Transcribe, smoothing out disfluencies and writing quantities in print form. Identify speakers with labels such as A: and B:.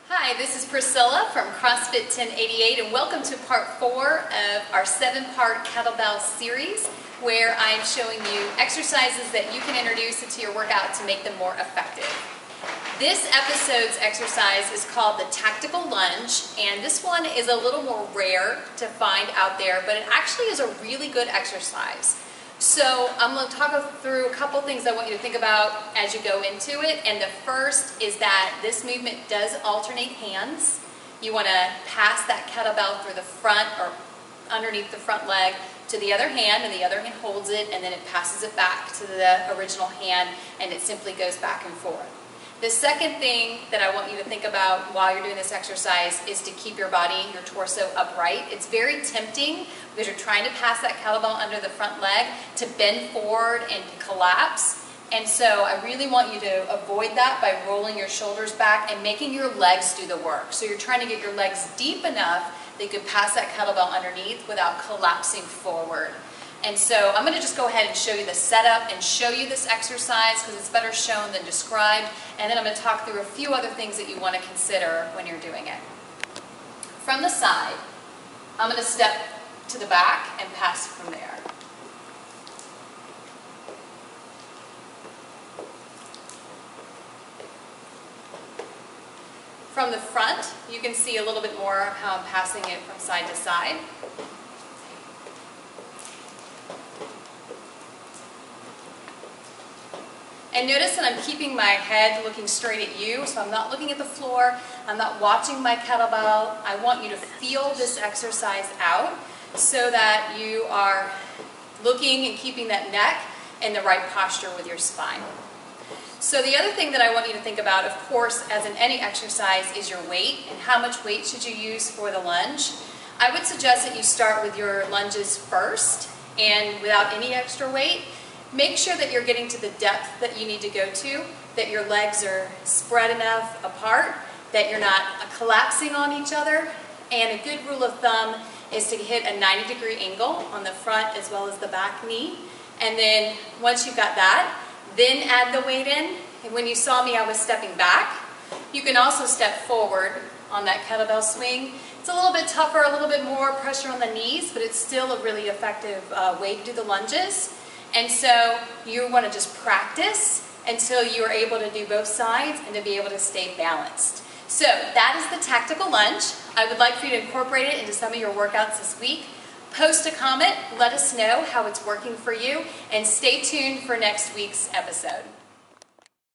A: Hi, this is Priscilla from CrossFit 1088 and welcome to part 4 of our 7-part kettlebell series where I'm showing you exercises that you can introduce into your workout to make them more effective. This episode's exercise is called the tactical lunge, and this one is a little more rare to find out there, but it actually is a really good exercise. So I'm going to talk through a couple things I want you to think about as you go into it. And the first is that this movement does alternate hands. You want to pass that kettlebell through the front or underneath the front leg to the other hand, and the other hand holds it, and then it passes it back to the original hand, and it simply goes back and forth. The second thing that I want you to think about while you're doing this exercise is to keep your body, your torso upright. It's very tempting because you're trying to pass that kettlebell under the front leg to bend forward and collapse. And so I really want you to avoid that by rolling your shoulders back and making your legs do the work. So you're trying to get your legs deep enough that you can pass that kettlebell underneath without collapsing forward. And so I'm going to just go ahead and show you the setup and show you this exercise because it's better shown than described. And then I'm going to talk through a few other things that you want to consider when you're doing it. From the side, I'm going to step to the back and pass from there. From the front, you can see a little bit more how I'm passing it from side to side. And notice that I'm keeping my head looking straight at you, so I'm not looking at the floor, I'm not watching my kettlebell. I want you to feel this exercise out so that you are looking and keeping that neck in the right posture with your spine. So the other thing that I want you to think about, of course, as in any exercise, is your weight and how much weight should you use for the lunge. I would suggest that you start with your lunges first and without any extra weight. Make sure that you're getting to the depth that you need to go to, that your legs are spread enough apart, that you're not collapsing on each other. And a good rule of thumb is to hit a 90-degree angle on the front as well as the back knee. And then once you've got that, then add the weight in. And when you saw me, I was stepping back. You can also step forward on that kettlebell swing. It's a little bit tougher, a little bit more pressure on the knees, but it's still a really effective way to do the lunges. And so you want to just practice until you are able to do both sides and to be able to stay balanced. So that is the tactical lunge. I would like for you to incorporate it into some of your workouts this week. Post a comment, let us know how it's working for you, and stay tuned for next week's episode.